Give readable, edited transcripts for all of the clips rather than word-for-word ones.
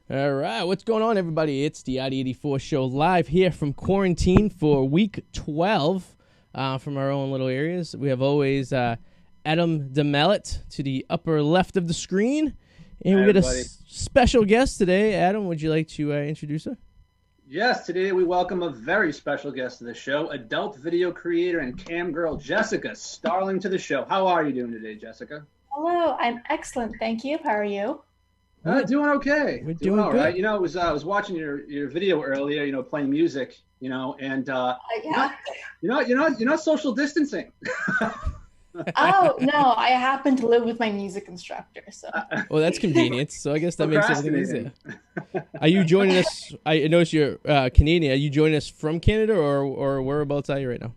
All right, what's going on, everybody? It's the Arty 84 show live here from quarantine for week 12 from our own little areas. We have always Adam DeMellet to the upper left of the screen, and we got a special guest today. Adam, would you like to introduce her? Yes, today we welcome a very special guest to the show, adult video creator and cam girl Jessica Starling to the show. How are you doing today, Jessica? Hello, I'm excellent, thank you. How are you? Doing okay. We're doing all good. right. I was watching your video earlier. Playing music. And Yeah. you're not social distancing. Oh no, I happen to live with my music instructor, so. Well, that's convenient. So I guess that makes everything easier. Are you joining us? I notice you're Canadian. Are you joining us from Canada, or whereabouts are you right now?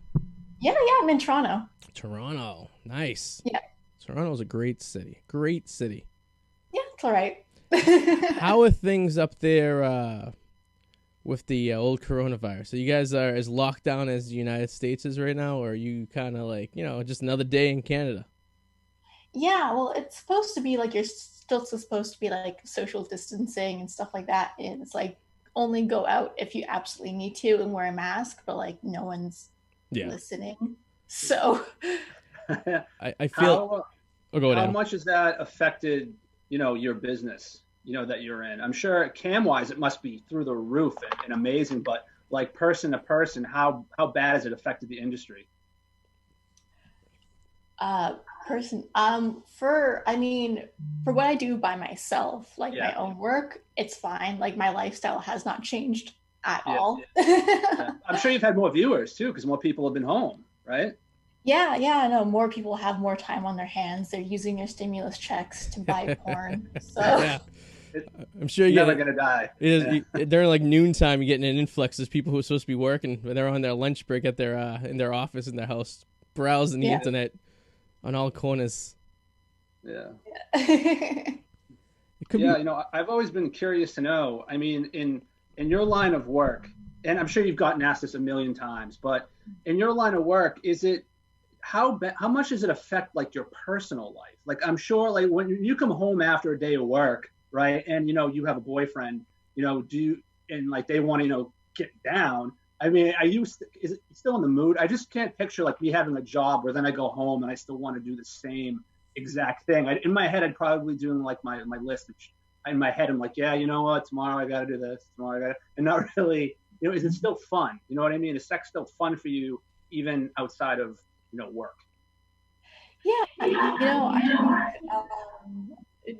Yeah, I'm in Toronto. Toronto, nice. Yeah. Toronto's a great city. Great city. Yeah, it's all right. How are things up there with the old coronavirus? So you guys are as locked down as the United States is right now, or are you kind of like, just another day in Canada? Yeah, well, it's supposed to be like you're still supposed to be like social distancing and stuff like that. And it's like only go out if you absolutely need to and wear a mask, but like no one's listening. So I feel. How much has that affected, your business, that you're in? I'm sure cam-wise it must be through the roof and amazing, but like person to person, how bad has it affected the industry? For what I do by myself, like my own work, it's fine. Like my lifestyle has not changed at all. Yeah. I'm sure you've had more viewers too, because more people have been home, right? Yeah, I know more people have more time on their hands. They're using their stimulus checks to buy porn. So yeah. I'm sure you're never gonna die. During like noontime, you're getting an influx of people who are supposed to be working. They're on their lunch break at their in their office in their house, browsing the internet on all corners. Yeah. It could be. I've always been curious to know. I mean, in your line of work, and I'm sure you've gotten asked this a million times, but in your line of work, is it how much does it affect like your personal life? Like I'm sure like when you come home after a day of work, right? And you have a boyfriend, and like they want to, get down. I mean, is it still in the mood? I just can't picture like me having a job where then I go home and I still want to do the same exact thing. In my head, I'd probably doing like my list. In my head, I'm like, yeah, you know what? Tomorrow I got to do this. Tomorrow I got to, and not really, is it still fun? You know what I mean? Is sex still fun for you even outside of, work? Yeah,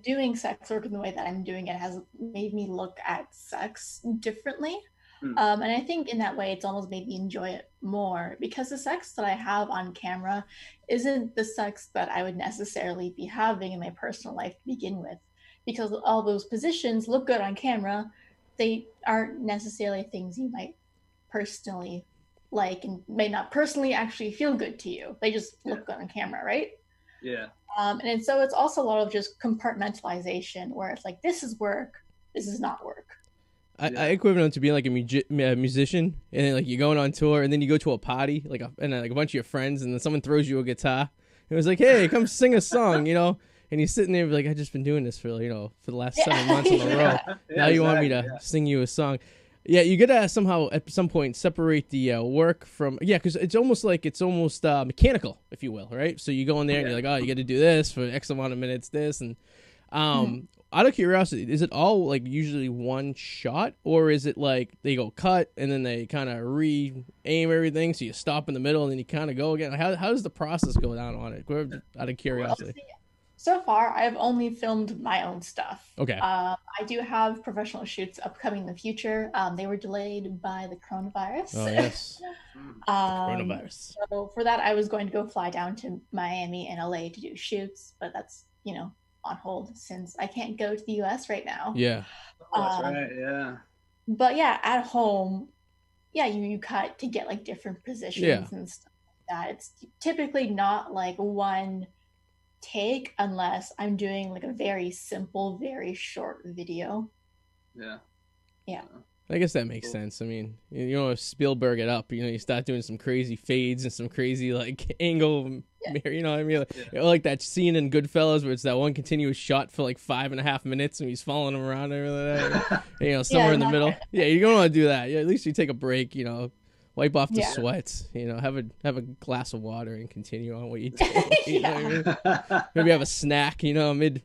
doing sex work in the way that I'm doing it has made me look at sex differently. And I think in that way, it's almost made me enjoy it more because the sex that I have on camera isn't the sex that I would necessarily be having in my personal life to begin with. Because all those positions look good on camera, they aren't necessarily things you might personally like and may not personally actually feel good to you. They just look good on camera, right? Yeah. And so it's also a lot of just compartmentalization where it's like, this is work, this is not work. I equivalent to being like a musician, and then like you're going on tour, and then you go to a party, like a bunch of your friends, and then someone throws you a guitar. It was like, hey, come sing a song, and you're sitting there like, I've just been doing this for for the last 7 months in a row. Now you want me to sing you a song? Yeah, you gotta somehow at some point separate the work from because it's almost mechanical, if you will, right? So you go in there and you're like, oh, you got to do this for X amount of minutes, this and out of curiosity, is it all like usually one shot, or is it like they go cut and then they kind of re-aim everything, so you stop in the middle and then you kind of go again? How does the process go down on it? Out of curiosity. So far, I've only filmed my own stuff. Okay. I do have professional shoots upcoming in the future. They were delayed by the coronavirus. Oh, yes. Coronavirus. So for that, I was going to go fly down to Miami and LA to do shoots, but that's, on hold since I can't go to the US right now. Yeah. That's right, yeah. But yeah, at home, you cut to get like different positions and stuff like that. It's typically not like one take unless I'm doing like a very simple, very short video. Yeah. Yeah. I guess that makes sense. I mean, you know, Spielberg it up. You know, you start doing some crazy fades and some crazy like angle. You know what I mean? Like that scene in Goodfellas where it's that one continuous shot for like 5.5 minutes and he's following him around and everything. You know, somewhere in the middle. Yeah, you don't want to do that. Yeah, at least you take a break. You know, wipe off the sweats. You know, have a glass of water and continue on what you do. You know what I mean? Maybe have a snack. You know, a mid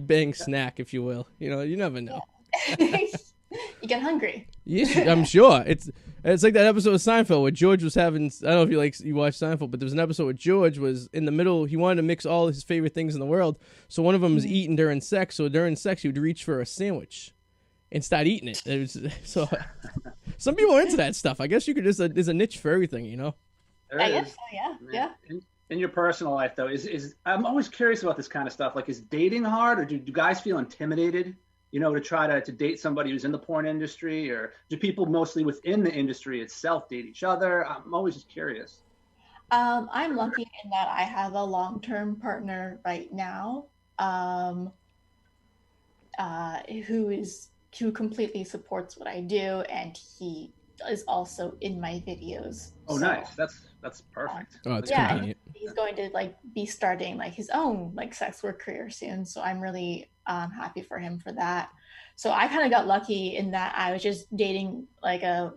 bang snack, if you will. You know, you never know. You get hungry. Yes, I'm sure. It's like that episode of Seinfeld where George was having. I don't know if you watch Seinfeld, but there was an episode where George was in the middle. He wanted to mix all his favorite things in the world. So one of them was eating during sex. So during sex, he would reach for a sandwich and start eating it. So some people are into that stuff. I guess you could. There's a niche for everything, you know. I guess so. Yeah. In your personal life, though, is I'm always curious about this kind of stuff. Like, is dating hard, or do guys feel intimidated? You know, to try to date somebody who's in the porn industry, or do people mostly within the industry itself date each other? I'm always just curious. I'm lucky in that I have a long-term partner right now, who completely supports what I do, and he is also in my videos. Oh, so, nice. That's perfect. Oh, it's convenient. He's going to be starting his own sex work career soon, so I'm really happy for him for that. So I kind of got lucky in that I was just dating a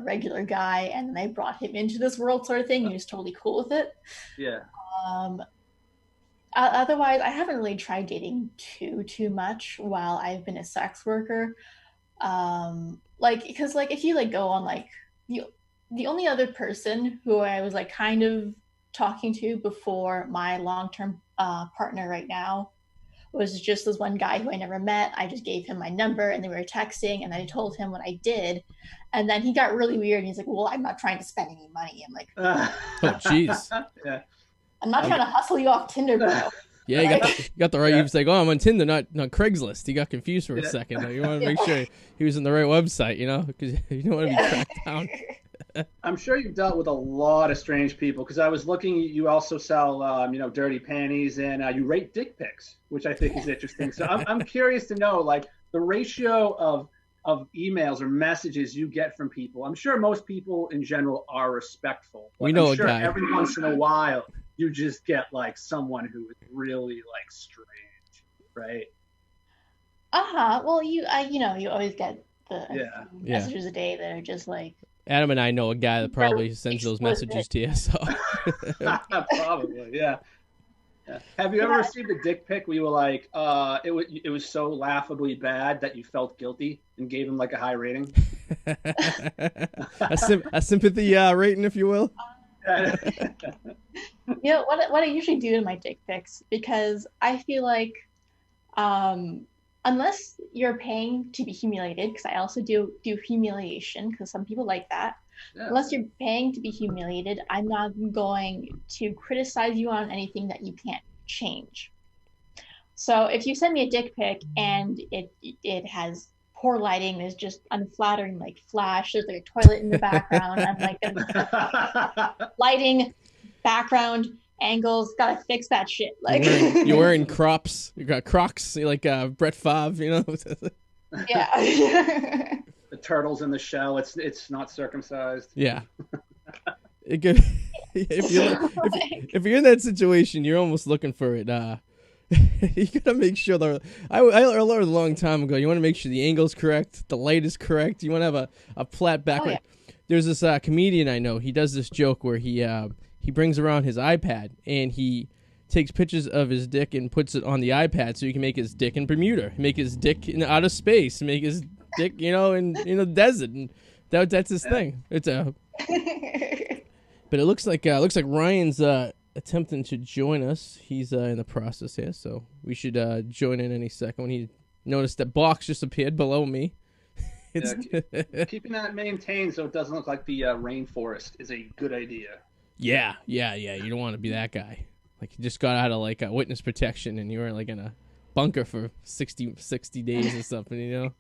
regular guy, and then I brought him into this world sort of thing. He was totally cool with it. Yeah. Otherwise, I haven't really tried dating too much while I've been a sex worker. Because if you go on the only other person who I was kind of talking to before my long-term partner right now was just this one guy who I never met. I just gave him my number and then we were texting and I told him what I did. And then he got really weird. And he's like, well, I'm not trying to spend any money. I'm like, oh, jeez. Yeah. I'm not trying to hustle you off Tinder, bro. Yeah, you got the right. He was like, "Oh, I'm on Tinder, not Craigslist." He got confused for a second. You want to make sure he was on the right website, you know, because you don't want to be tracked down. I'm sure you've dealt with a lot of strange people, because I was looking. You also sell, dirty panties, and you rate dick pics, which I think is interesting. So I'm curious to know, the ratio of emails or messages you get from people. I'm sure most people in general are respectful. We know I'm sure a guy. Every once in a while, you just get someone who is really strange, right? Well, you always get the messages a day that are just Adam and I know a guy that probably sends those messages to you. So probably, yeah. Have you ever received a dick pic where you were it was so laughably bad that you felt guilty and gave him a high rating? a sympathy rating, if you will. What I usually do in my dick pics, because I feel unless you're paying to be humiliated, because I also do humiliation, because some people like that. Yeah. Unless you're paying to be humiliated, I'm not going to criticize you on anything that you can't change. So if you send me a dick pic and it has poor lighting, there's just unflattering flash, there's a toilet in the background, I'm lighting, background, angles, gotta fix that shit. You're wearing Crocs. You got Crocs, like Brett Favre, you know. Yeah. The turtle's in the shell. It's not circumcised. Yeah. If you're in that situation, you're almost looking for it. You gotta make sure I learned a long time ago. You want to make sure the angle's correct, the light is correct. You want to have a flat background. Oh, yeah. There's this comedian I know. He does this joke where he brings around his iPad and he takes pictures of his dick and puts it on the iPad so you can make his dick in Bermuda, make his dick in outer space, make his dick, in the desert, and that's his thing. It's but it looks like Ryan's attempting to join us. He's in the process here, so we should join in any second. When he noticed that box just appeared below me. Keeping that maintained so it doesn't look like the rainforest is a good idea. Yeah. You don't want to be that guy. You just got out of a witness protection and you were in a bunker for 60 days or something,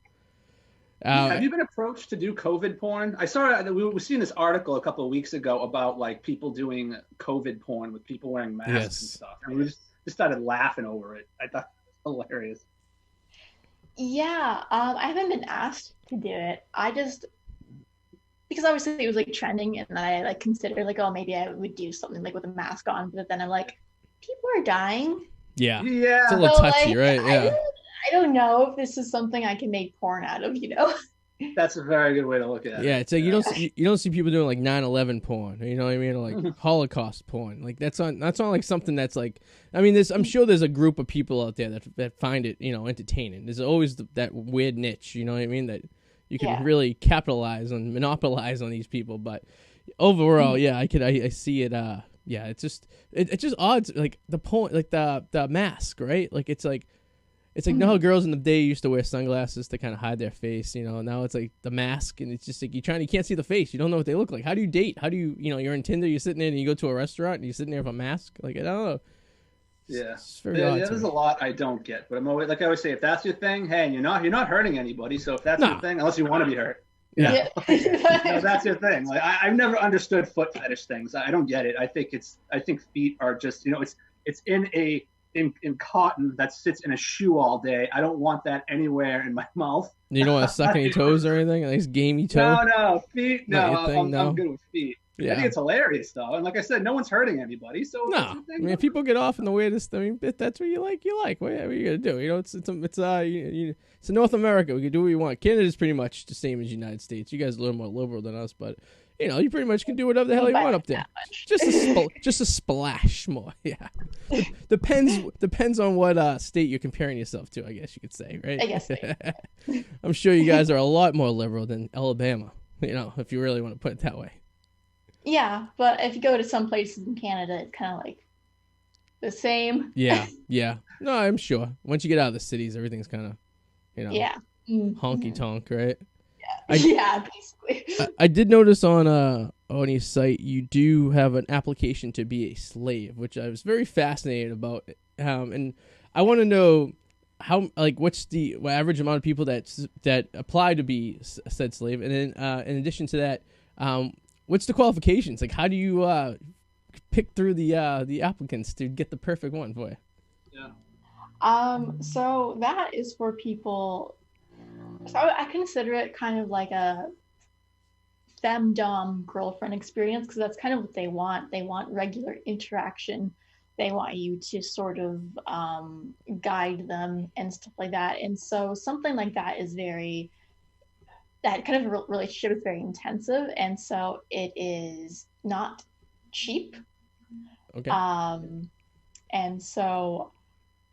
Have you been approached to do COVID porn? I saw we were seeing this article a couple of weeks ago about people doing COVID porn with people wearing masks and stuff. And we just started laughing over it. I thought it was hilarious. Yeah, I haven't been asked to do it. I just because obviously it was like trending, and I like considered like, oh, maybe I would do something like with a mask on, but then I'm like, people are dying, Yeah, it's a Yeah, little so touchy, like right? Yeah. I don't know if this is something I can make porn out of, you know? that's a very good way to look at Yeah, it. it's like Yeah. you don't see people doing like 9/11 porn, you know what I mean, or like Holocaust porn. Like that's not like something that's like, I mean, I'm sure there's a group of people out there that find it, entertaining. There's always that weird niche, you know what I mean, that you can Yeah. really capitalize on, monopolize on these people. But overall, yeah, I see it. Yeah, it's just odd, like the point, like the mask, right? Like it's like, now girls in the day used to wear sunglasses to kind of hide their face, Now it's like the mask, and it's just like you can't see the face. You don't know what they look like. How do you date? How do you, you're on Tinder, you're sitting there, and you go to a restaurant, and you're sitting there with a mask. Like, I don't know. Yeah. It's very Yeah, odd yeah, to there's me. a lot I don't get, but I'm always like I always say, if that's your thing, hey, and you're not hurting anybody, so if that's your Nah. thing, unless you want to be hurt, Yeah. that's your thing. Like I've never understood foot fetish things. I don't get it. I think feet are just it's in cotton that sits in a shoe all day. I don't want that anywhere in my mouth. You don't want to suck any toes or anything? A nice gamey toe? No, feet. Not No, your thing, I'm no? good with feet. I think Yeah. it's hilarious though, and like I said, no one's hurting anybody. So if No, that's I your thing, mean, if people get off in the weirdest, I mean, if that's what you like, you like. What are you gonna do? It's North America. We can do what we want. Canada's pretty much the same as the United States. You guys are a little more liberal than us, but you pretty much can do whatever the hell you want up there. Just a splash more. Yeah, depends on what state you're comparing yourself to. I guess you could say, right? I guess. I'm sure you guys are a lot more liberal than Alabama. If you really want to put it that way. Yeah, but if you go to some places in Canada, it's kind of like the same. Yeah, yeah. No, I'm sure. Once you get out of the cities, everything's kind of, Yeah. honky tonk, right? Yeah, basically. I did notice on your site you do have an application to be a slave, which I was very fascinated about. And I want to know what's the average amount of people that apply to be said slave, and then in addition to that, what's the qualifications? Like, how do you pick through the applicants to get the perfect one for you? yeah. So that is for people. So I consider it kind of like a femdom girlfriend experience because that's kind of what they want. They want regular interaction. They want you to sort of guide them and stuff like that. And so something like that is that kind of relationship is very intensive. And so it is not cheap. Okay. And so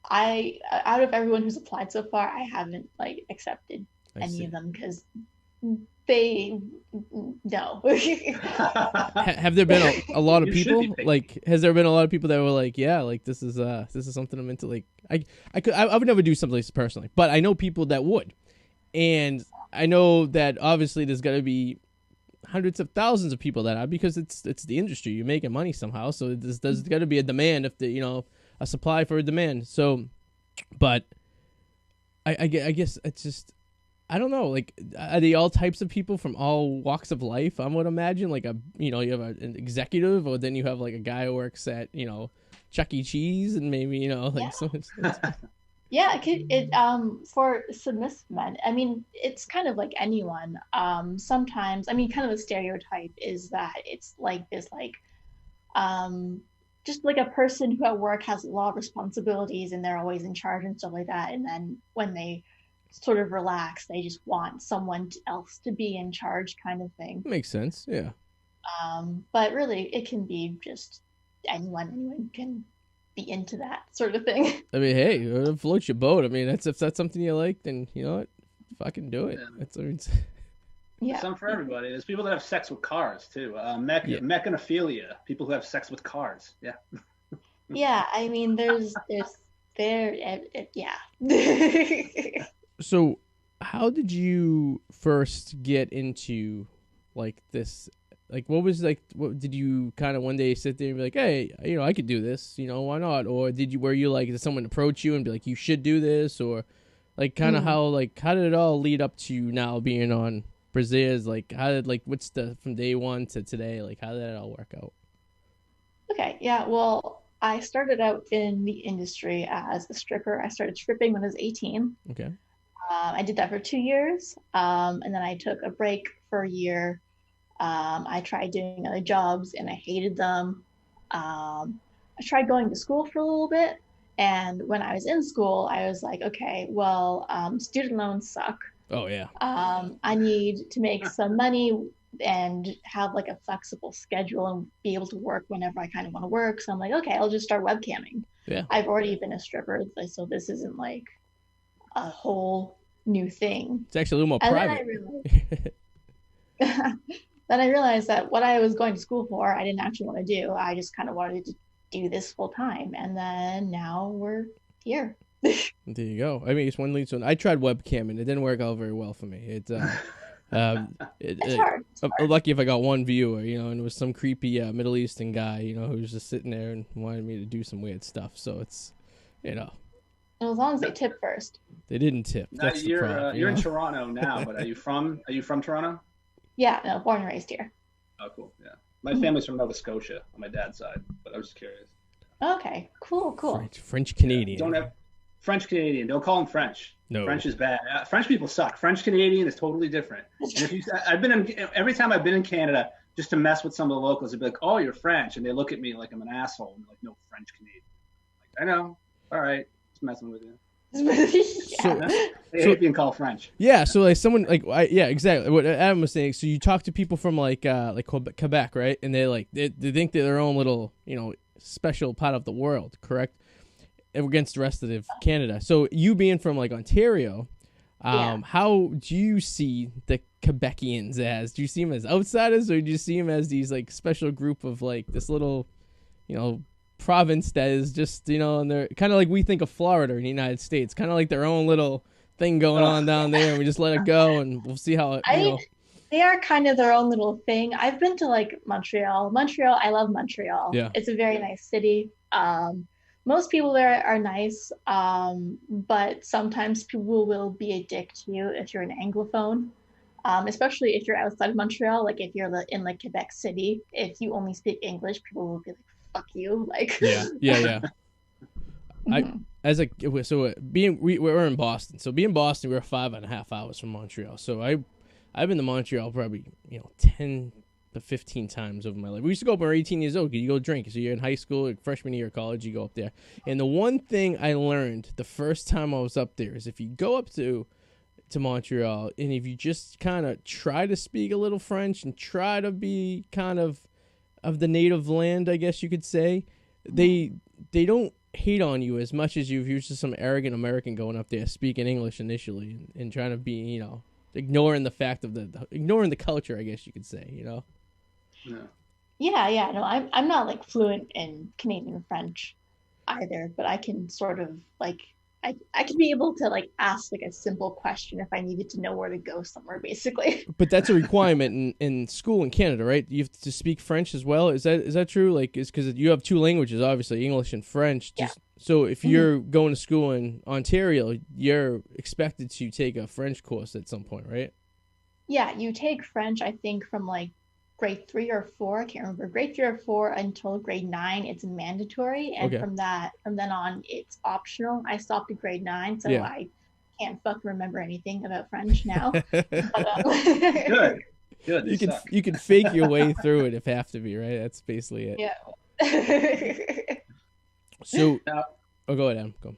out of everyone who's applied so far, I haven't like accepted any of them because they no. Have there been a lot of You should people? be picky. Like, has there been a lot of people that were like, yeah, like this is something I'm into? Like, I would never do something like this personally, but I know people that would, and I know that obviously there's got to be hundreds of thousands of people that are, because it's the industry. You're making money somehow, so there's got to be a demand if a supply for a demand. So, but I guess it's just, I don't know. Like, are they all types of people from all walks of life? I would imagine, like you have an executive, or then you have like a guy who works at Chuck E. Cheese, and maybe like so. Yeah, for submissive men. I mean, it's kind of like anyone. Sometimes, I mean, kind of a stereotype is that it's like this, like, just like a person who at work has a lot of responsibilities and they're always in charge and stuff like that. And then when they sort of relax, they just want someone else to be in charge, kind of thing. Makes sense. Yeah. But really, it can be just anyone. Anyone can be into that sort of thing. I mean, hey, float your boat. I mean, if that's something you like, then you know what, fucking do it. Yeah. Yeah. Some for everybody. There's people that have sex with cars too. Mechanophilia, people who have sex with cars. Yeah. Yeah, I mean, yeah. So, how did you first get into like this? Like, what was like? What did you kind of one day sit there and be like, hey, I could do this. Why not? Or were you like, did someone approach you and be like, you should do this? Or like, kind of how did it all lead up to now being on Brazzers? Like, what's from day one to today? Like, how did it all work out? Okay, yeah. Well, I started out in the industry as a stripper. I started stripping when I was 18. Okay. I did that for 2 years, and then I took a break for a year. I tried doing other jobs and I hated them. I tried going to school for a little bit, and when I was in school, I was like, okay, well, student loans suck. Oh yeah. I need to make some money and have like a flexible schedule and be able to work whenever I kind of want to work. So I'm like, okay, I'll just start webcamming. Yeah. I've already been a stripper, so this isn't like a whole new thing. It's actually a little more And private. then I realized that what I was going to school for, I didn't actually want to do. I just kind of wanted to do this full time. And then now we're here. There you go. I mean, it's one leads to one. I tried webcamming. It didn't work out very well for me. It's hard. I'm lucky if I got one viewer, you know, and it was some creepy Middle Eastern guy, you know, who was just sitting there and wanted me to do some weird stuff. So it's, you know. As long as they tip first. They didn't tip. That's the problem. You're in Toronto now, but are you from Toronto? Yeah, no, born and raised here. Oh, cool. Yeah, my family's from Nova Scotia on my dad's side, but I was just curious. Okay, cool. French Canadian. Don't have French Canadian. Don't call them French. No, French is bad. French people suck. French Canadian is totally different. And if you, every time I've been in Canada just to mess with some of the locals, they'd be like, "Oh, you're French," and they look at me like I'm an asshole. And they're like, "No, French Canadian." Like, I know. All right, just messing with you. Yeah. They hate being called French. Yeah, so like someone like yeah, exactly what Adam was saying. So you talk to people from like Quebec, right? And they think they're their own little, you know, special part of the world, correct? Against the rest of Canada. So you being from like Ontario, how do you see the Quebecians as? Do you see them as outsiders, or do you see them as these like special group of like this little, you know, province that is just, you know, and they're kind of like we think of Florida in the United States, kind of like their own little thing going on down there, and we just let it go, and we'll see how it, you know. They are kind of their own little thing. I've been to like Montreal. I love Montreal. Yeah. It's a very nice city. Most people there are nice, but sometimes people will be a dick to you if you're an Anglophone, especially if you're outside of Montreal. Like if you're in like Quebec City, if you only speak English, people will be like, "Fuck you!" Like yeah. We were in Boston. So being Boston, we were 5.5 hours from Montreal. So I've been to Montreal probably, you know, 10 to 15 times over my life. We used to go up when we were 18 years old. You go drink. So you're in high school, like freshman year of college, you go up there. And the one thing I learned the first time I was up there is if you go up to Montreal and if you just kind of try to speak a little French and try to be kind of the native land, I guess you could say, they don't hate on you as much as if you're just some arrogant American going up there speaking English initially and trying to be, you know, ignoring the fact of ignoring the culture, I guess you could say, you know. Yeah. No, I'm not like fluent in Canadian French either, but I can sort of like I could be able to like ask like a simple question if I needed to know where to go somewhere, basically. But that's a requirement in school in Canada, right? You have to speak French as well. Is that true? Like, it's because you have two languages, obviously, English and French. So if you're going to school in Ontario, you're expected to take a French course at some point, right? Yeah, you take French, I think, from like grade 3 or 4. I can't remember. Grade 3 or 4 until grade 9, it's mandatory, and from then on, it's optional. I stopped at grade 9, so I can't fucking remember anything about French now. Good. You can fake your way through it if have to be, right? That's basically it. Yeah. So, go ahead, Adam. Go.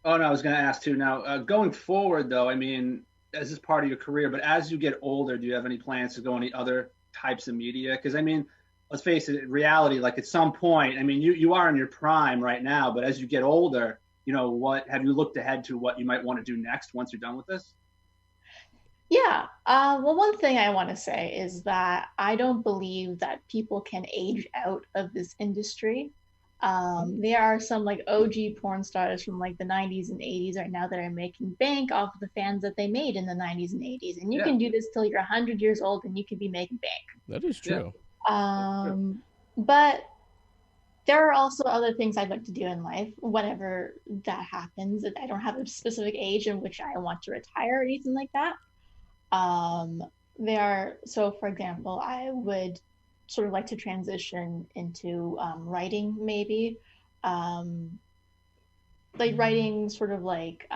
Oh no, I was going to ask too. Now, going forward, though, I mean, as this part of your career, but as you get older, do you have any plans to go any other types of media? Because I mean, let's face it, reality, like at some point, I mean, you are in your prime right now, but as you get older, you know, what have you looked ahead to what you might want to do next once you're done with this? Yeah. Well, one thing I want to say is that I don't believe that people can age out of this industry. There are some like OG porn stars from like the 90s and 80s right now that are making bank off of the fans that they made in the 90s and 80s. And you can do this till you're 100 years old and you can be making bank. That is true. But there are also other things I'd like to do in life whenever that happens. I don't have a specific age in which I want to retire or anything like that. So for example, I would sort of like to transition into writing, maybe like writing sort of like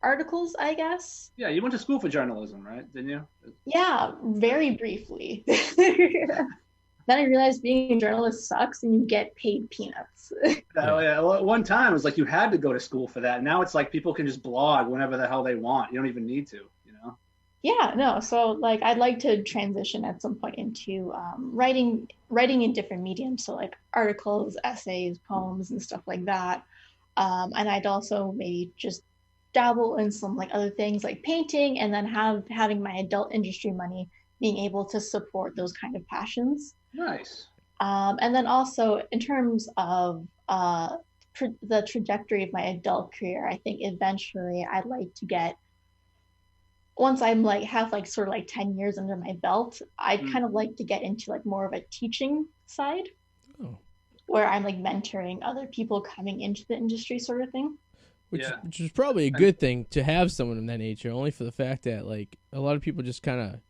articles, I guess. Yeah, you went to school for journalism, right? Didn't you? Yeah, very briefly. Then I realized being a journalist sucks and you get paid peanuts. Yeah. Well, at one time, it was like you had to go to school for that. Now it's like people can just blog whenever the hell they want. You don't even need to, you know? Yeah, no. So like I'd like to transition at some point into writing in different mediums. So like articles, essays, poems, and stuff like that. And I'd also maybe just dabble in some like other things like painting, and then having my adult industry money being able to support those kind of passions. Nice. And then also in terms of the trajectory of my adult career, I think eventually I'd like to get, once I'm like have like sort of like 10 years under my belt, I'd kind of like to get into like more of a teaching side. Oh. Where I'm like mentoring other people coming into the industry sort of thing. Which is probably a good thing to have someone of that nature, only for the fact that like a lot of people just kind of,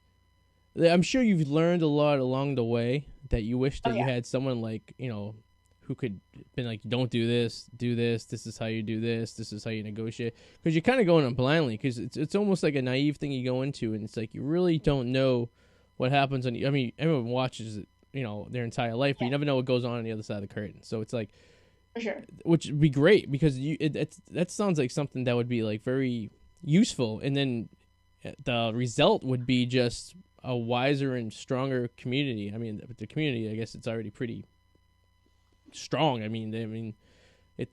I'm sure you've learned a lot along the way that you wish that you had someone like, you know, who could been like, don't do this, this is how you do this is how you negotiate. Because you're kind of going on blindly, because it's almost like a naive thing you go into, and it's like you really don't know what happens on. I mean, everyone watches it, you know, their entire life, but you never know what goes on the other side of the curtain. So it's like, for sure, which would be great, because that sounds like something that would be like very useful, and then the result would be just a wiser and stronger community. I mean, the community, I guess it's already pretty strong. I mean,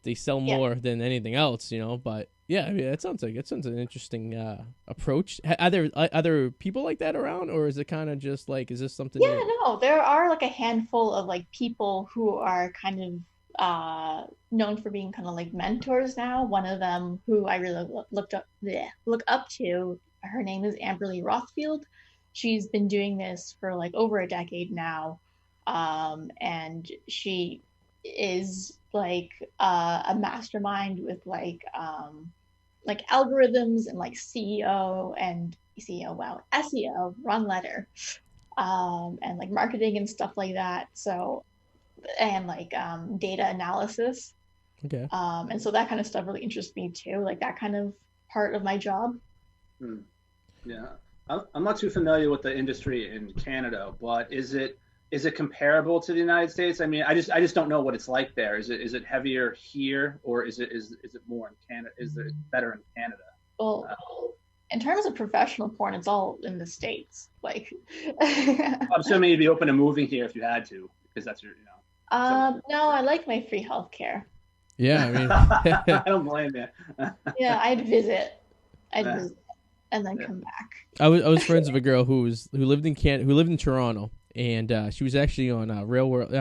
they sell more than anything else, you know. But yeah, I mean, that sounds an interesting approach. Are there people like that around, or is it kind of just like, is this something? Yeah, no, there are like a handful of like people who are kind of known for being kind of like mentors now. One of them who I really look up to, her name is Amberly Rothfield. She's been doing this for like over a decade now, and she is like a mastermind with like algorithms and like SEO, wrong letter, and like marketing and stuff like that. So, and like data analysis. Okay. And so that kind of stuff really interests me too, like that kind of part of my job. Yeah. I'm not too familiar with the industry in Canada, but is it comparable to the United States? I mean, I just don't know what it's like there. Is it heavier here, or is it more in Canada? Is it better in Canada? Well, in terms of professional porn, it's all in the States. Like, I'm assuming you'd be open to moving here if you had to, because that's your, you know. No, I like my free healthcare. Yeah, I mean, I don't blame you. Yeah, I'd visit, and then come back. I was friends with a girl who lived in Toronto, and she was actually on Real World.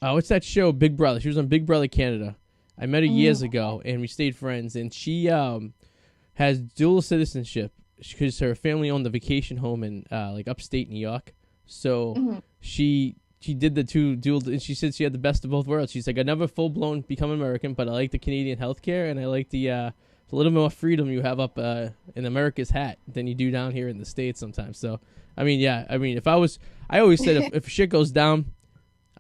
What's that show? Big Brother. She was on Big Brother Canada. I met her years ago, and we stayed friends. And she has dual citizenship because her family owned the vacation home in like upstate New York. So she did the two dual, and she said she had the best of both worlds. She's like, I never full blown become American, but I like the Canadian healthcare, and I like the little more freedom you have up in America's hat than you do down here in the States sometimes. So, I mean, yeah, I mean, I always said if shit goes down,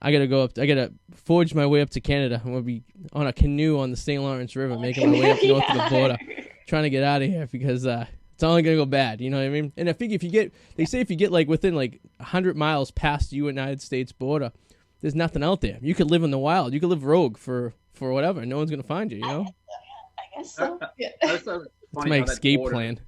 I gotta forge my way up to Canada. I'm gonna be on a canoe on the St. Lawrence River, making my way up north to the border, trying to get out of here, because it's only gonna go bad. You know what I mean? And I think if you get like within like 100 miles past the United States border, there's nothing out there. You could live in the wild. You could live rogue for whatever. No one's gonna find you. You know? I guess so. Yeah. That's my escape plan.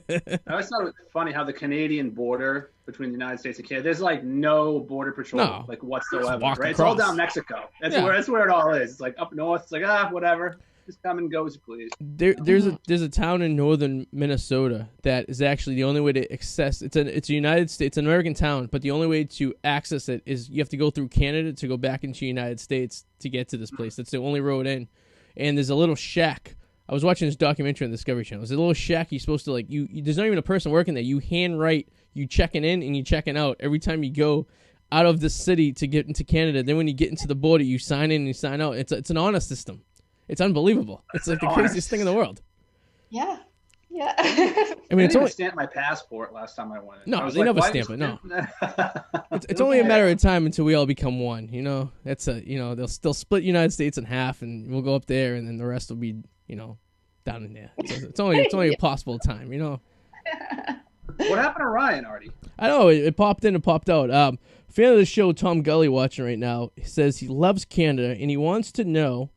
I always thought it was funny how the Canadian border between the United States and Canada, there's like no border patrol like whatsoever. Right? Across. It's all down Mexico. That's where it all is. It's like up north. It's like whatever. Just come and go, please. There's a town in northern Minnesota that is actually the only way to access. It's a United States, an American town, but the only way to access it is you have to go through Canada to go back into the United States to get to this place. That's the only road in. And there's a little shack. I was watching this documentary on the Discovery Channel. There's a little shack you're supposed to like. There's not even a person working there. You handwrite. You checking in and you checking out every time you go out of the city to get into Canada. Then when you get into the border, you sign in and you sign out. It's an honor system. It's unbelievable. It's like the craziest thing in the world. Yeah. Yeah. I mean, it's only stamped my passport last time I went. No, they never stamp it. No. It's only a matter of time until we all become one. You know, they'll split the United States in half, and we'll go up there, and then the rest will be, down in there. It's only a possible time, you know. What happened to Ryan, Arty? I know it popped in and popped out. Fan of the show, Tom Gully, watching right now. He says he loves Canada and he wants to know,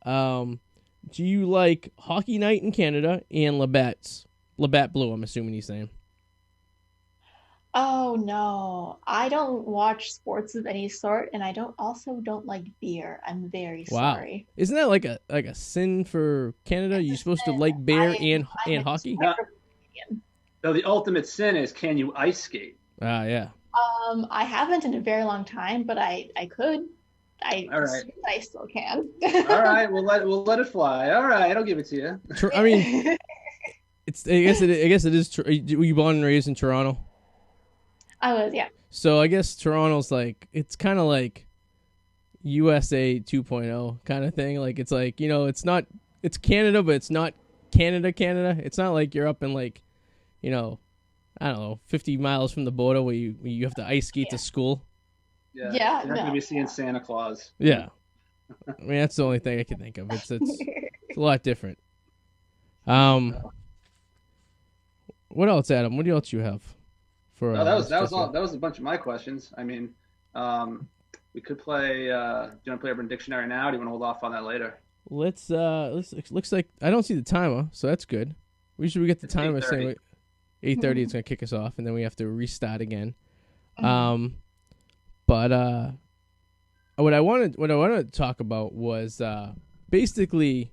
do you like Hockey Night in Canada and Labatt Blue? I'm assuming he's saying. Oh no, I don't watch sports of any sort, and I don't like beer. I'm very sorry. Isn't that like a sin for Canada? You're supposed to like beer and hockey? No. So the ultimate sin is, can you ice skate? Yeah. I haven't in a very long time, but I could. All right. I still can. All right, we'll let it fly. All right, I'll give it to you. I mean, I guess it is. Were you born and raised in Toronto? I was, yeah. So I guess Toronto's like, it's kind of like USA 2.0 kind of thing. Like, it's like, you know, it's Canada, but it's not Canada. It's not like you're up in like, you know, I don't know, 50 miles from the border where you have to ice skate to school. Yeah. Yeah. You're not going to be seeing Santa Claus. Yeah. I mean, that's the only thing I can think of. It's a lot different. What else, Adam? What else you have? No, that was all. That was a bunch of my questions. I mean, we could play. Do you want to play Urban Dictionary now? Or do you want to hold off on that later? Let's. Looks like I don't see the timer, so that's good. We get the timer saying 8:30. It's gonna kick us off, and then we have to restart again. But what I wanted to talk about was basically,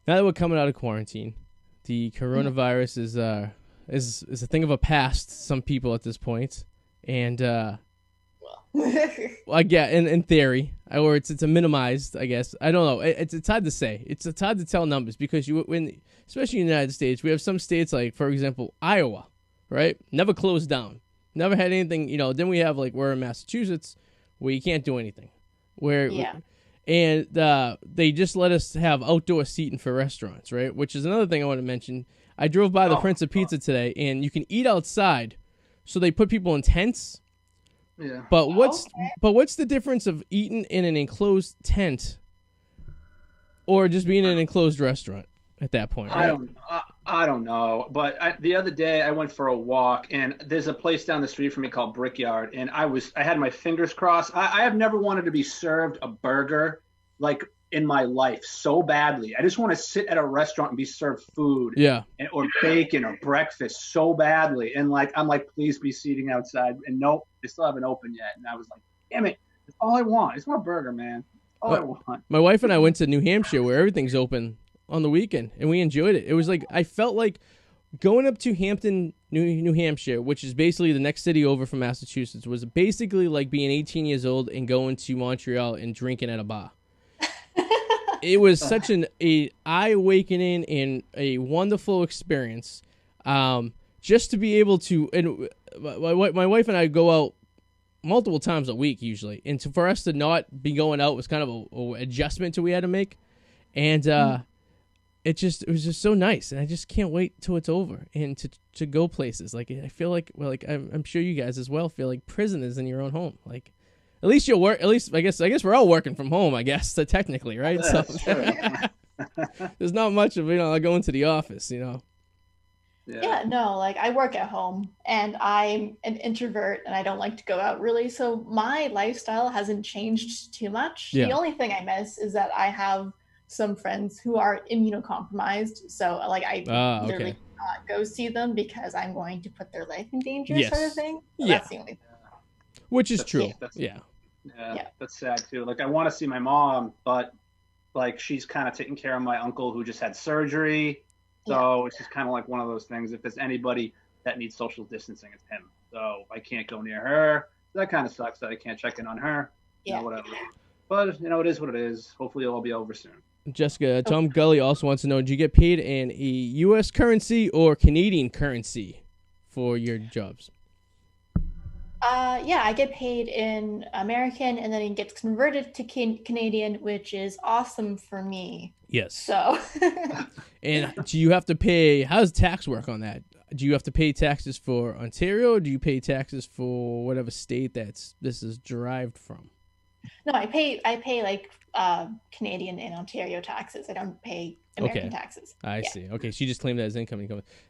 now that we're coming out of quarantine, the coronavirus is a thing of a past. Some people at this point, and I get in theory, or it's a minimized. I guess I don't know. It's hard to say. It's hard to tell numbers because especially in the United States, we have some states like, for example, Iowa, right? Never closed down. Never had anything, you know. Then we have like, we're in Massachusetts where you can't do anything. And they just let us have outdoor seating for restaurants, right? Which is another thing I want to mention. I drove by the Prince of Pizza today, and you can eat outside. So they put people in tents. Yeah. But what's the difference of eating in an enclosed tent or just being in an enclosed restaurant at that point? Right? I don't know. But the other day I went for a walk, and there's a place down the street from me called Brickyard, and I had my fingers crossed. I have never wanted to be served a burger like in my life so badly. I just want to sit at a restaurant and be served food, or bacon or breakfast so badly. And like, I'm like, please be seating outside. And nope, they still haven't opened yet. And I was like, damn it, that's all I want. I just want a burger, man. That's all I want. My wife and I went to New Hampshire where everything's open on the weekend, and we enjoyed it. It was like, I felt like going up to Hampton, New Hampshire, which is basically the next city over from Massachusetts, was basically like being 18 years old and going to Montreal and drinking at a bar. It was such an eye-awakening and a wonderful experience, just to be able to. And my wife and I go out multiple times a week usually, and for us to not be going out was kind of a adjustment we had to make, and it was just so nice, and I just can't wait till it's over and to go places. Like, I feel like, well, like I'm sure you guys as well feel like prisoners in your own home, like. At least you'll work. At least I guess we're all working from home. I guess technically, right? Yeah, So there's not much of like going to the office, you know. Yeah, no, like I work at home, and I'm an introvert, and I don't like to go out really. So my lifestyle hasn't changed too much. Yeah. The only thing I miss is that I have some friends who are immunocompromised. So like I literally cannot go see them because I'm going to put their life in danger, sort of thing. So that's the only thing. Which is true. Yeah, that's sad too. Like, I want to see my mom, but like, she's kind of taking care of my uncle who just had surgery. So it's just kind of like one of those things. If there's anybody that needs social distancing, it's him. So I can't go near her. That kind of sucks that I can't check in on her. Yeah. You know, whatever. But it is what it is. Hopefully it'll all be over soon. Jessica, Tom Gully also wants to know, do you get paid in a U.S. currency or Canadian currency for your jobs? Yeah, I get paid in American, and then it gets converted to Canadian, which is awesome for me. Yes. So. And do you have to pay? How does tax work on that? Do you have to pay taxes for Ontario, or do you pay taxes for whatever state this is derived from? No, I pay like Canadian and Ontario taxes. I don't pay American taxes. I see. Okay, she just claimed that as income.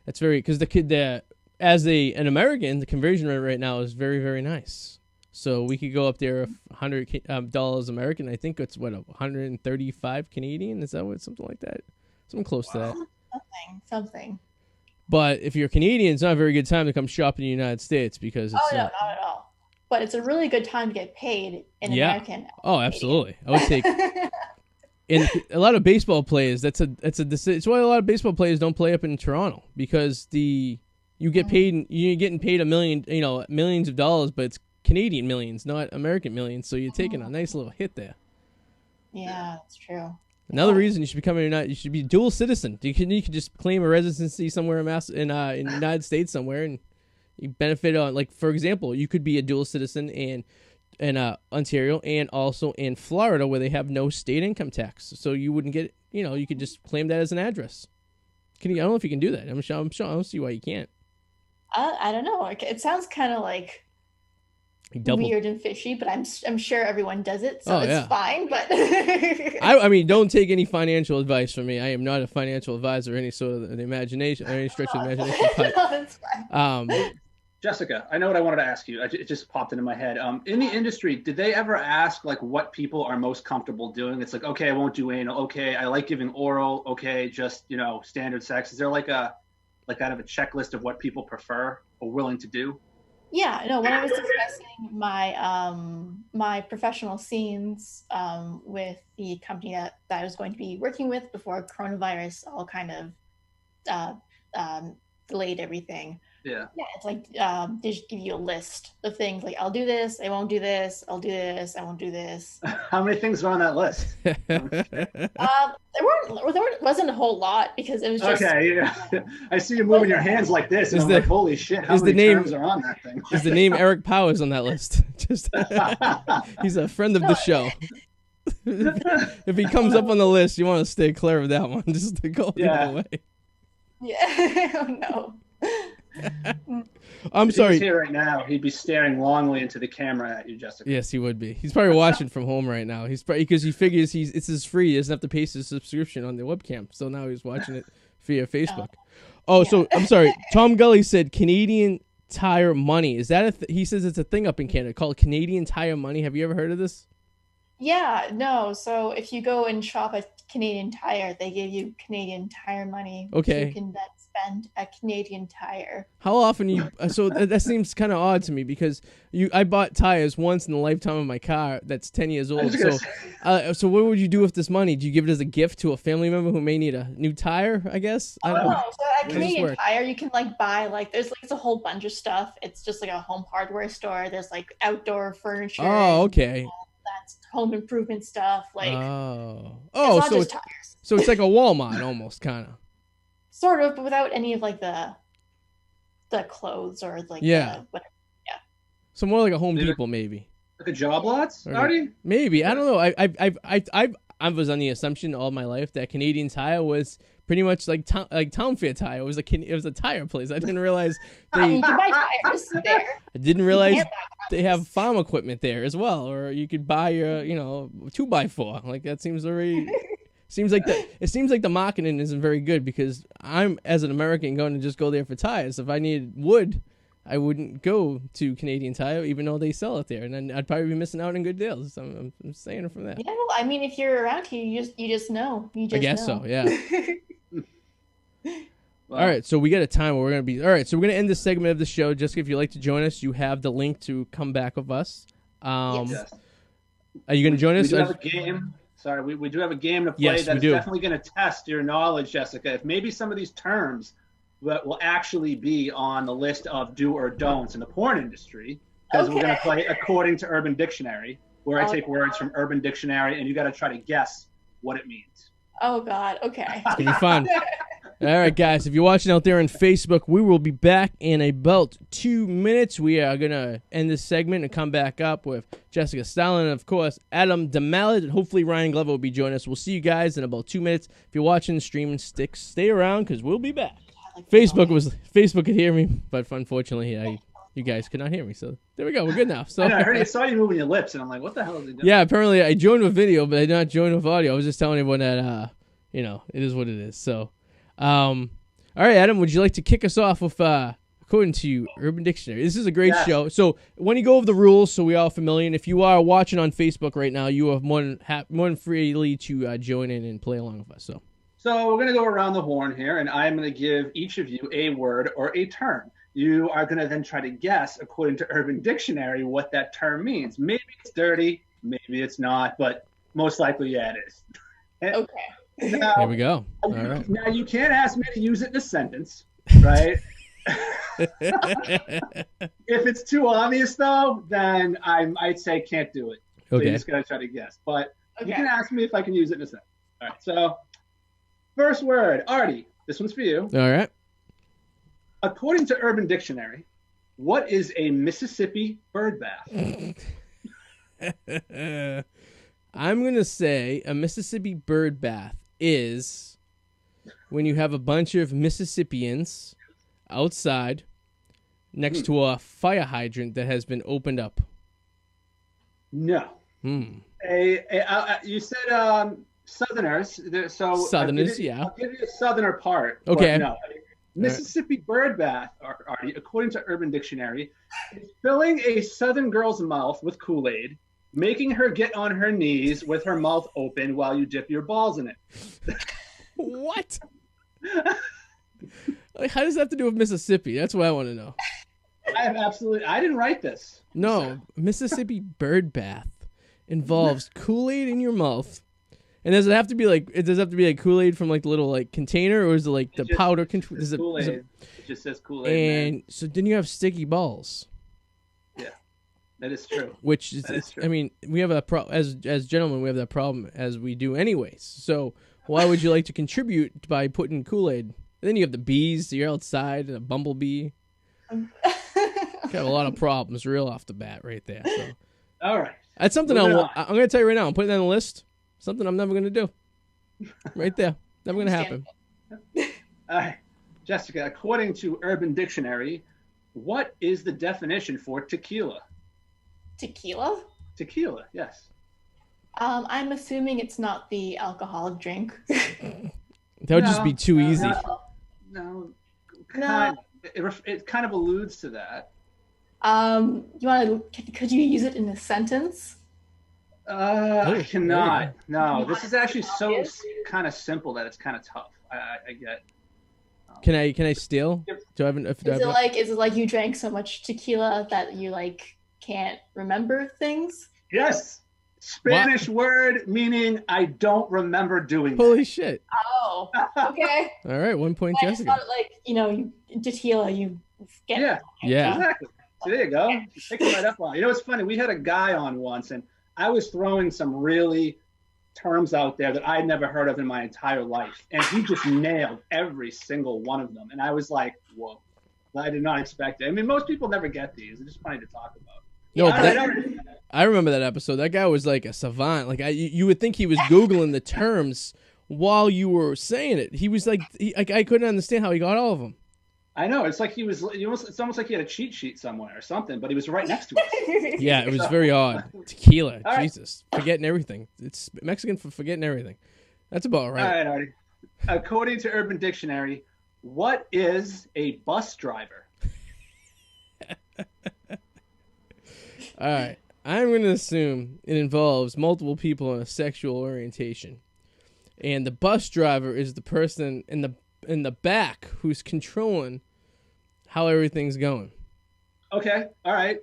That's very, because the kid that as an American, the conversion rate right now is very, very nice. So we could go up there $100 American. I think it's what, 135 Canadian. Is that what, something like that? Something close to that. Something. But if you're Canadian, it's not a very good time to come shop in the United States because it's no, not at all. But it's a really good time to get paid in American. Oh, absolutely. I would take. And a lot of baseball players, it's why a lot of baseball players don't play up in Toronto, because you're getting paid millions of dollars, but it's Canadian millions, not American millions. So you're taking a nice little hit there. Yeah, that's true. Another reason you should be a dual citizen. You can just claim a residency somewhere in the United States somewhere, and you benefit on, like, for example, you could be a dual citizen in Ontario and also in Florida, where they have no state income tax. So you wouldn't get, you could just claim that as an address. I don't know if you can do that. I'm sure. I don't see why you can't. I don't know. It sounds kind of like weird and fishy, but I'm sure everyone does it, so it's fine. But I mean, don't take any financial advice from me. I am not a financial advisor, or any sort of imagination, or any stretch of imagination. But, no, that's fine. Jessica, I know what I wanted to ask you. It just popped into my head. In the industry, did they ever ask like what people are most comfortable doing? It's like, okay, I won't do anal. Okay, I like giving oral. Okay, just standard sex. Is there like kind of a checklist of what people prefer or willing to do? Yeah, no. When I was discussing my professional scenes with the company that I was going to be working with before coronavirus all kind of delayed everything. Yeah, it's like they just give you a list of things, like I'll do this, I won't do this, I'll do this, I won't do this. How many things are on that list? There wasn't a whole lot, because it was just I see you moving your hands like this, and I'm like, holy shit, how many terms are on that thing? Is the name Eric Powers on that list? Just he's a friend of the show. If he comes up on the list, you want to stay clear of that one. Just to go either way. Yeah. Oh no. I'm sorry. If he was here right now, he'd be staring longly into the camera at you, Jessica. Yes, he would be. He's probably watching from home right now. He's probably, because he figures it's his free. He doesn't have to pay his subscription on the webcam. So now he's watching it via Facebook. So I'm sorry. Tom Gully said Canadian Tire Money. Is that he says it's a thing up in Canada called Canadian Tire Money. Have you ever heard of this? Yeah, no. So if you go and shop at Canadian Tire, they give you Canadian Tire Money. Okay. You can then spend at Canadian Tire. How often so that seems kind of odd to me, because I bought tires once in the lifetime of my car that's 10 years old. So what would you do with this money? Do you give it as a gift to a family member who may need a new tire, I guess? I don't know. So at Canadian Tire, you can buy there's a whole bunch of stuff. It's just like a home hardware store. There's outdoor furniture. Oh, okay. That's home improvement stuff. So just tires. So it's like a Walmart almost, kind of. Sort of, but without any of the clothes or whatever. Yeah. So more like a Home Depot, maybe. Like a Job Lots, Arty? Maybe, I don't know. I was on the assumption all my life that Canadian Tire was pretty much like Town Fair Tire. It was a tire place. I didn't realize you can buy tires there. I didn't realize they have farm equipment there as well, or you could buy your 2x4. Like that seems very. It seems like the marketing isn't very good, because I'm, as an American, going to just go there for tires. If I needed wood, I wouldn't go to Canadian Tire, even though they sell it there, and then I'd probably be missing out on good deals. I'm saying it from that. Yeah, well, I mean, if you're around here, you just know. I guess so. Yeah. Well, all right, so we got a time where we're gonna be. All right, so we're gonna end this segment of the show. Jessica, if you'd like to join us, you have the link to come back with us. Yes. Are you gonna join us? We do have a game. Sorry, we do have a game to play that's definitely going to test your knowledge, Jessica. If maybe some of these terms that will actually be on the list of do or don'ts in the porn industry, because we're going to play according to Urban Dictionary, where I take words from Urban Dictionary, and you got to try to guess what it means. Oh, God. Okay. It's going to be fun. All right, guys, if you're watching out there on Facebook, we will be back in about 2 minutes. We are going to end this segment and come back up with Jessica Starling and, of course, Adam DeMallet, and hopefully Ryan Glover will be joining us. We'll see you guys in about 2 minutes. If you're watching the streaming sticks, stay around, because we'll be back. Facebook could hear me, but unfortunately, you guys could not hear me. So there we go. We're good now. So I saw you moving your lips, and I'm like, what the hell is he doing? Yeah, apparently I joined with video, but I did not join with audio. I was just telling everyone that, it is what it is. So, all right, Adam, would you like to kick us off with, according to Urban Dictionary? This is a great show. So when you go over the rules, so we all familiar, and if you are watching on Facebook right now, you are more than freely to join in and play along with us. So we're going to go around the horn here, and I'm going to give each of you a word or a term. You are going to then try to guess, according to Urban Dictionary, what that term means. Maybe it's dirty, maybe it's not, but most likely, yeah, it is. Okay. Now, here we go. All right. Now, you can't ask me to use it in a sentence, right? If it's too obvious, though, then I might say can't do it. So you just got to try to guess. But you can ask me if I can use it in a sentence. All right, so first word, Arty. This one's for you. All right. According to Urban Dictionary, what is a Mississippi birdbath? I'm going to say a Mississippi birdbath is when you have a bunch of Mississippians outside next to a fire hydrant that has been opened up. No. You said Southerners. So Southerners, I'll give you a Southerner part. Okay. No. Mississippi birdbath, Arty, according to Urban Dictionary, is filling a Southern girl's mouth with Kool-Aid, making her get on her knees with her mouth open while you dip your balls in it. What? Like, how does that have to do with Mississippi? That's what I want to know. I didn't write this. No, Mississippi birdbath involves Kool-Aid in your mouth. And does it have to be like Kool-Aid from like the little like container, or is it like the powder control? Kool-Aid. It just says Kool-Aid. And so then you have sticky balls. Yeah, that is true. Which is true. I mean, we have a as gentlemen, we have that problem as we do anyways. So why would you like to contribute by putting Kool-Aid? And then you have the bees. You're outside, and a bumblebee. You have a lot of problems real off the bat right there. So. All right. That's something I'm going to tell you right now. I'm putting that on the list. Something I'm never going to do. Right there. Never going to happen. All right. Jessica, according to Urban Dictionary, what is the definition for tequila? Tequila? Tequila, yes. I'm assuming it's not the alcoholic drink. That would just be too easy. No. It kind of alludes to that. Could you use it in a sentence? I cannot. No, this is actually so kind of simple that it's kind of tough. I get. Can I steal? Is it like you drank so much tequila that you like can't remember things? Yes. Spanish word meaning I don't remember doing that. Holy shit. Oh, okay. All right, 1 point, Jessica. Tequila, you get Yeah. Exactly. So there you go. Pick it right up on. You know, it's funny. We had a guy on once, and I was throwing some really terms out there that I'd never heard of in my entire life, and he just nailed every single one of them. And I was like, whoa. I did not expect it. I mean, most people never get these. It's just funny to talk about. No, I remember that episode. That guy was like a savant. Like you would think he was Googling the terms while you were saying it. He was like, I couldn't understand how he got all of them. I know. It's like it's almost like he had a cheat sheet somewhere or something, but he was right next to us. Yeah, it was very odd. Tequila, Jesus, forgetting everything. It's Mexican for forgetting everything. That's about right. All right, Arty. According to Urban Dictionary, what is a bus driver? All right. I'm going to assume it involves multiple people in a sexual orientation. And the bus driver is the person in the back who's controlling how everything's going. Okay. All right.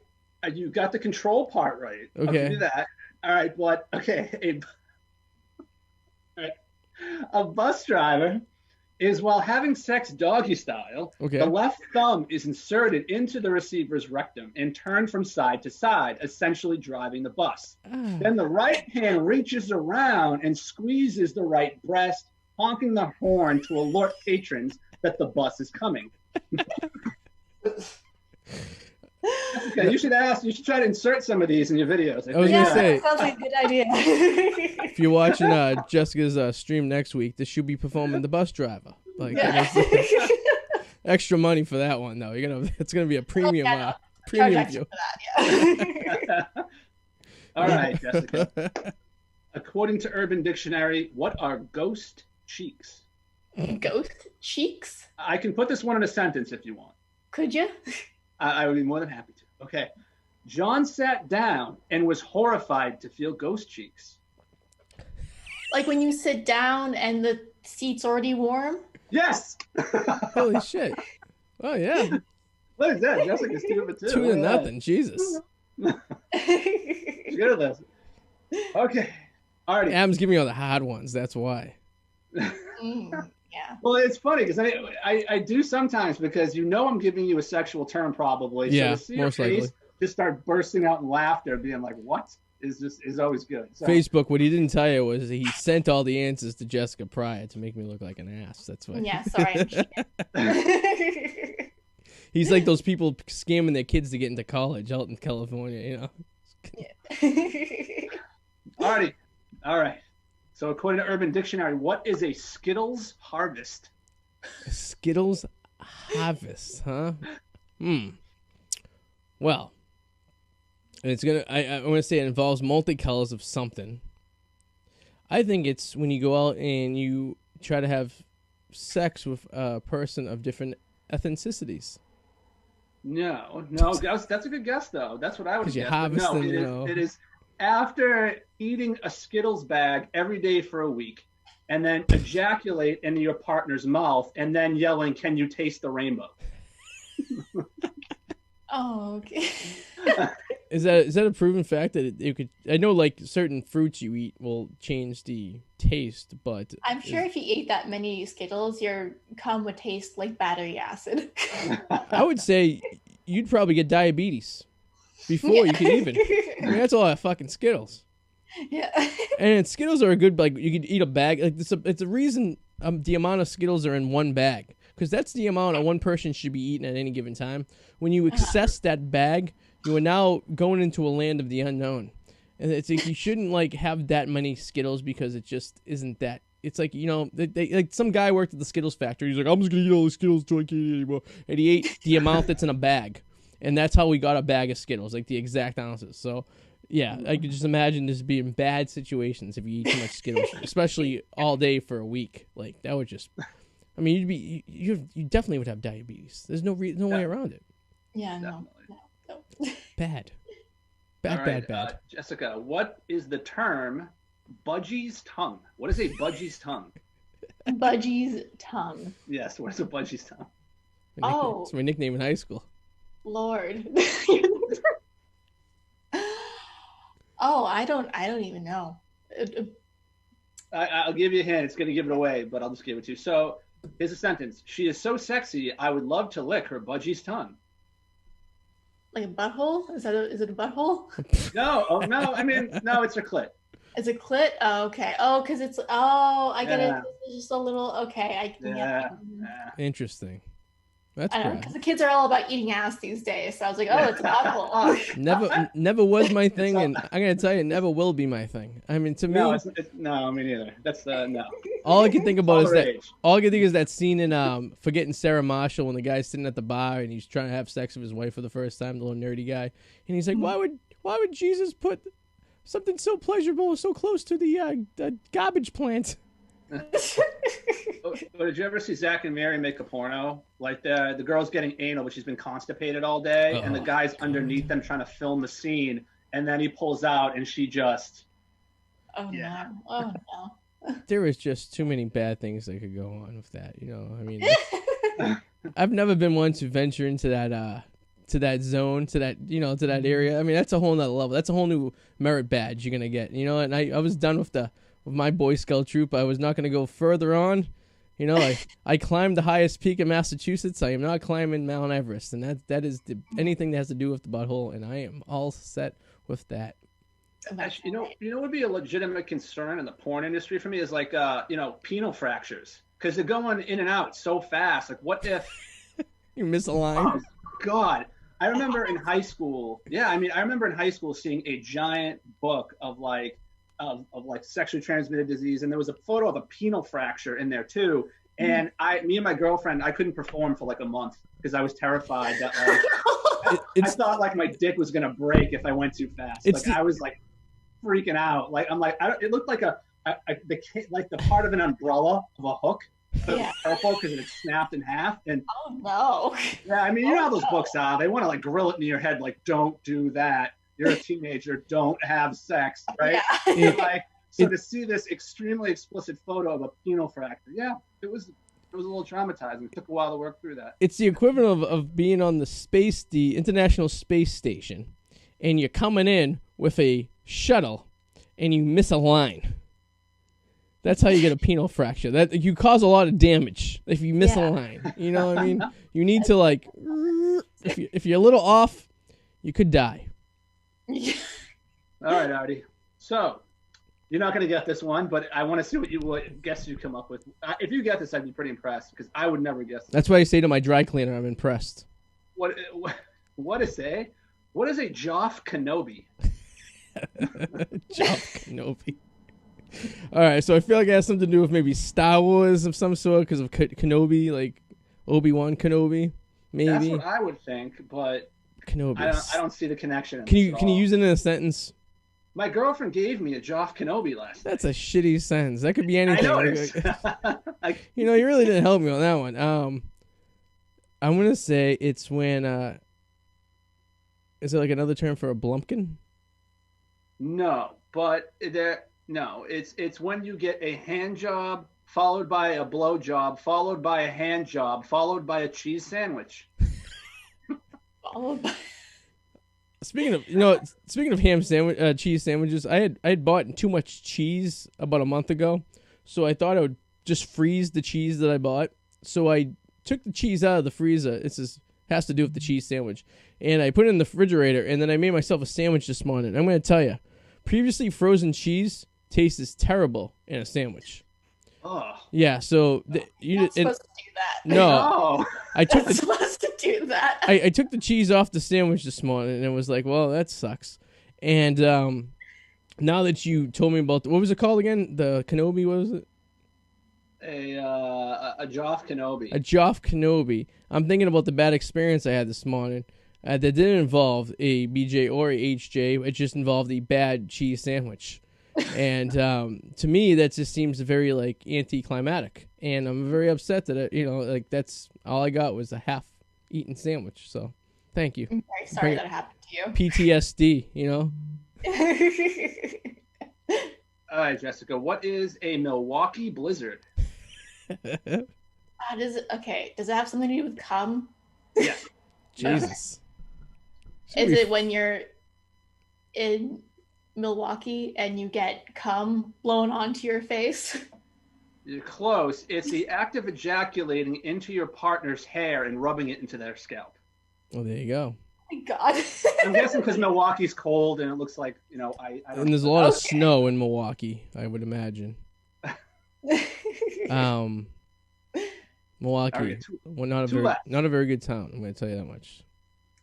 You got the control part right. Okay. I'll give you that. All right. But, okay. A bus driver is while having sex doggy style, the left thumb is inserted into the receiver's rectum and turned from side to side, essentially driving the bus. Then the right hand reaches around and squeezes the right breast, honking the horn to alert patrons that the bus is coming. Okay, you should try to insert some of these in your videos. I was going to say, that sounds like a good idea. If you're watching Jessica's stream next week, this should be performing the bus driver. Like, extra money for that one, though. It's gonna be a premium Charge Premium extra view. for that, yeah. All right, Jessica. According to Urban Dictionary, what are ghost cheeks? Ghost cheeks? I can put this one in a sentence if you want. Could you? I would be more than happy to. Okay. John sat down and was horrified to feel ghost cheeks. Like when you sit down and the seat's already warm? Yes. Holy shit. Oh, yeah. Look at that. Jessica's stupid too. 2-0. Jesus. Good at this. Okay. Arty. Adam's giving you all the hard ones. That's why. Yeah. Well, it's funny because I do sometimes because I'm giving you a sexual term probably. Yeah, so to see your most face likely. just start bursting out in laughter, being like, "What?" is always good. So, Facebook, what he didn't tell you was he sent all the answers to Jessica prior to make me look like an ass. That's why. Yeah, sorry. He's like those people scamming their kids to get into college out in California, you know. Arty. All right. So according to Urban Dictionary, what is a Skittles harvest? Skittles harvest, huh? Well, it's gonna. I want to say it involves multicolors of something. I think it's when you go out and you try to have sex with a person of different ethnicities. No, that's a good guess though. That's what I would guess. Because you But harvest no, them, it is after eating a Skittles bag every day for a week, and then ejaculate into your partner's mouth, and then yelling, "Can you taste the rainbow?" Oh, okay. Is that a proven fact that it could? I know like certain fruits you eat will change the taste, but I'm sure if you ate that many Skittles, your cum would taste like battery acid. I would say you'd probably get diabetes before you could even. I mean, that's all that fucking Skittles. Yeah. And Skittles are a good, like, you could eat a bag. Like, it's a reason the amount of Skittles are in one bag. Because that's the amount one person should be eating at any given time. When you access that bag, you are now going into a land of the unknown. And it's like you shouldn't, like, have that many Skittles because it just isn't that. It's like, you know, they like some guy worked at the Skittles factory. He's like, I'm just going to eat all the Skittles until I can't eat anymore. And he ate the amount that's in a bag. And that's how we got a bag of Skittles, like the exact ounces. So, yeah, I could just imagine this being bad situations if you eat too much Skittles, especially all day for a week. Like, that would just, I mean, you definitely would have diabetes. There's no way around it. Yeah, no. Bad. Bad. Jessica, what is the term budgie's tongue? What is a budgie's tongue? Budgie's tongue. Yes, what is a budgie's tongue? It's my nickname in high school. Lord. Oh, I don't even know. I'll give you a hint. It's going to give it away, but I'll just give it to you. So here's a sentence. She is so sexy, I would love to lick her budgie's tongue. Like a butthole? Is it a butthole? No. Oh, no. I mean, no, it's a clit. It's a clit? Oh, okay. Oh, because it's, I get it. It's just a little, okay. I can get it. Interesting. That's I don't know, correct. because the kids are all about eating ass these days. So I was like, oh, it's a butthole. Never was my thing, and I'm gonna tell you, it never will be my thing. I mean, to me, no, me neither. That's no. All I can think about is that. Age. All I can think is that scene in Forgetting Sarah Marshall when the guy's sitting at the bar and he's trying to have sex with his wife for the first time, the little nerdy guy, and he's like, why would Jesus put something so pleasurable so close to the garbage plant? Did you ever see Zach and Mary make a porno? Like the girl's getting anal, but she's been constipated all day, and the guy's underneath them trying to film the scene, and then he pulls out, and she just. Oh no! Oh no! There is just too many bad things that could go on with that. You know, I mean, I've never been one to venture into that zone, to that area. I mean, that's a whole nother level. That's a whole new merit badge you're gonna get. You know, and I was done with my Boy Scout troop. I was not going to go further on. You know, I climbed the highest peak in Massachusetts. I am not climbing Mount Everest, and that is anything that has to do with the butthole, and I am all set with that. Actually, you know what would be a legitimate concern in the porn industry for me is like penile fractures, because they're going in and out so fast. Like, what if you miss a line? Oh God. I remember in high school. Yeah, I mean, I remember in high school seeing a giant book of like sexually transmitted disease, and there was a photo of a penile fracture in there too, And me and my girlfriend, I couldn't perform for like a month because I was terrified that like I thought like my dick was gonna break if I went too fast. Like I was like freaking out. Like I'm like it looked like the part of an umbrella of a hook. Yeah. Purple because it snapped in half. And oh no. Yeah, I mean you know how those books are. They want to like grill it in your head like don't do that. You're a teenager. Don't have sex, right? Yeah. To see this extremely explicit photo of a penile fracture, yeah, it was a little traumatizing. It took a while to work through that. It's the equivalent of being on the International Space Station, and you're coming in with a shuttle, and you miss a line. That's how you get a penile fracture. That you cause a lot of damage if you miss a line. You know what I mean? You need to like, if you're a little off, you could die. All right, Arty. So you're not going to get this one, but I want to see what guess you come up with. If you get this, I'd be pretty impressed because I would never guess this. That's why I say to my dry cleaner, I'm impressed. What is a Joff Kenobi? Joff Kenobi. All right, so I feel like it has something to do with maybe Star Wars of some sort because of Kenobi, like Obi-Wan Kenobi, maybe. That's what I would think, but Kenobi. I don't see the connection. Can you use it in a sentence? My girlfriend gave me a Joff Kenobi last night. That's a shitty sentence. That could be anything. I know it is. You know, you really didn't help me on that one. I'm gonna say it's when. Is it like another term for a blumpkin? No, but it's when you get a hand job followed by a blow job followed by a hand job followed by a cheese sandwich. Followed by. Speaking of cheese sandwiches, I had bought too much cheese about a month ago, so I thought I would just freeze the cheese that I bought. So I took the cheese out of the freezer. Has to do with the cheese sandwich, and I put it in the refrigerator, and then I made myself a sandwich this morning. I'm going to tell you, previously frozen cheese tastes terrible in a sandwich. Oh. Yeah, so you're not supposed to do that. No. I took supposed to do that. I took the cheese off the sandwich this morning, and it was like, well, that sucks. And now that you told me about what was it called again? The Kenobi, what was it? A Joff Kenobi. A Joff Kenobi. I'm thinking about the bad experience I had this morning. That didn't involve a BJ or a HJ. It just involved a bad cheese sandwich. And to me, that just seems very like anticlimactic, and I'm very upset that that's all I got was a half-eaten sandwich. So, thank you. I'm very sorry that happened to you. PTSD, you know. All right, Jessica. What is a Milwaukee blizzard? Does it have something to do with cum? Yeah. Jesus. Is it when you're in Milwaukee and you get cum blown onto your face? You're close. It's the act of ejaculating into your partner's hair and rubbing it into their scalp. Well, there you go. Oh my God. I'm guessing because Milwaukee's cold and it looks like, I don't and there's a lot of snow in Milwaukee, I would imagine. Milwaukee, not a very good town. I'm going to tell you that much.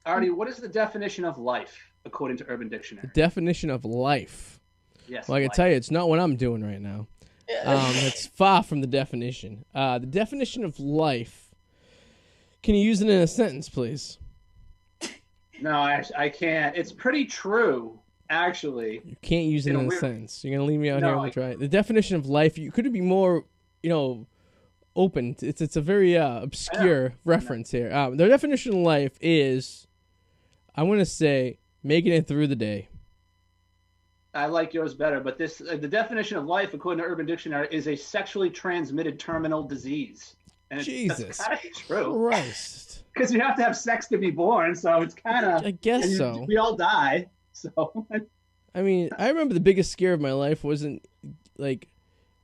Arty, what is the definition of life according to Urban Dictionary? The definition of life. Yes. Well, I can tell you, it's not what I'm doing right now. It's far from the definition. The definition of life. Can you use it in a sentence, please? No, I can't. It's pretty true, actually. You can't use it in a sentence. You're gonna leave me out here on the try. The definition of life. You could be more, open. It's a very obscure reference here. The definition of life is, I want to say, making it through the day. I like yours better, but the definition of life, according to Urban Dictionary, is a sexually transmitted terminal disease. And Jesus, that's kind of true. Christ. Because you have to have sex to be born, so it's kind of. I guess so. We all die, so. I mean, I remember the biggest scare of my life wasn't like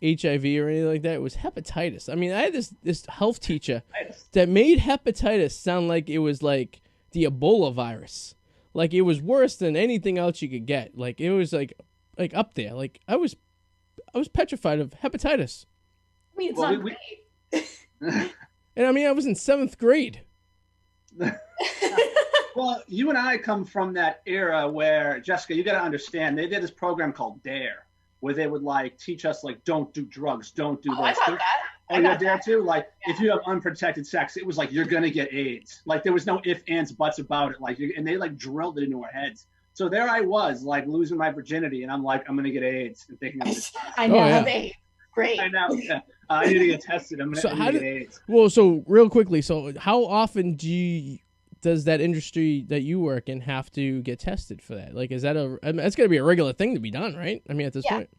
HIV or anything like that. It was hepatitis. I mean, I had this health teacher that made hepatitis sound like it was like the Ebola virus. Like it was worse than anything else you could get. Like it was like up there. Like I was petrified of hepatitis. I mean, it's not great. And I mean, I was in 7th grade. Well, you and I come from that era where, Jessica, you got to understand, they did this program called DARE, where they would teach us don't do drugs, don't do this. I got that. Oh, you're there too? Like, if you have unprotected sex, it was like, you're going to get AIDS. Like, there was no ifs, ands, buts about it. Like, and they, like, drilled it into our heads. So there I was, like, losing my virginity, and I'm like, I'm going to get AIDS. And thinking, I now have AIDS. Great. I know, yeah. I need to get tested. I'm going to get AIDS. Well, so real quickly, so how often does that industry that you work in have to get tested for that? Like, is that that's got to be a regular thing to be done, right? I mean, at this point.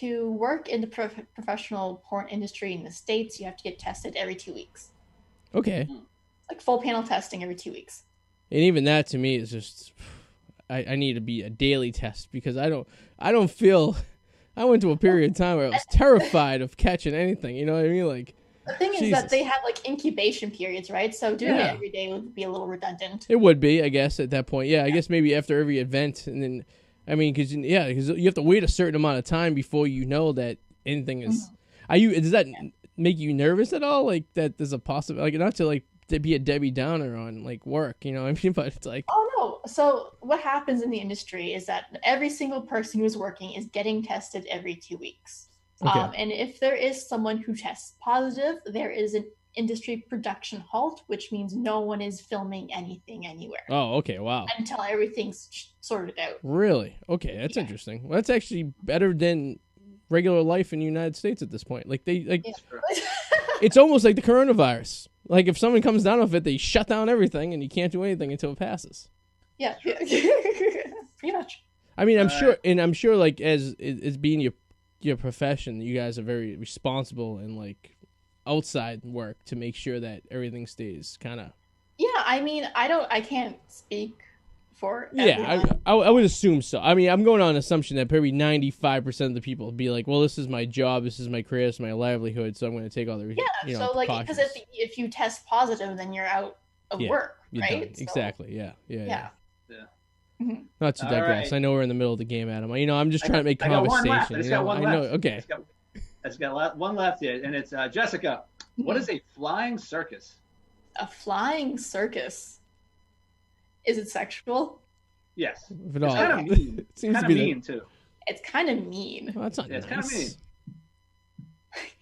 To work in the professional porn industry in the States, you have to get tested every 2 weeks. Okay. Like full panel testing every 2 weeks. And even that to me is just, I need to be a daily test because I don't feel, I went to a period of time where I was terrified of catching anything. You know what I mean? Like, the thing is that they have like incubation periods, right? So doing it every day would be a little redundant. It would be, I guess, at that point. Yeah, I guess maybe after every event, and then, I mean, because you have to wait a certain amount of time before you know that anything is. Does that make you nervous at all? Like that there's a possibility, like not to be a Debbie Downer on like work, you know what I mean? But it's like, oh no. So what happens in the industry is that every single person who's working is getting tested every 2 weeks. Okay. And if there is someone who tests positive, there is an industry production halt, which means no one is filming anything anywhere. Oh, okay, wow. Until everything's sorted out. Really? Okay, that's interesting. Well, that's actually better than regular life in the United States at this point. Like it's almost like the coronavirus. Like if someone comes down with it, they shut down everything and you can't do anything until it passes. Yeah. Pretty much. I mean, I'm sure like as being your profession, you guys are very responsible and like outside work to make sure that everything stays kind of. Yeah, I mean, I can't speak for everyone. I would assume so. I mean, I'm going on an assumption that probably 95% of the people would be like, well, this is my job, this is my career, this is my livelihood, so I'm going to take all the so like because if you test positive, then you're out of work, right? So, exactly. Yeah. Mm-hmm. Not to digress. Right. I know we're in the middle of the game, Adam. You know, I'm just trying to make conversation. I got one left. Okay. I just got one left here, and it's Jessica. What is a flying circus? A flying circus? Is it sexual? Yes. If at all. It's kind of mean. It seems kind to of be mean too. It's kind of mean. Well, that's not nice. It's kind of mean.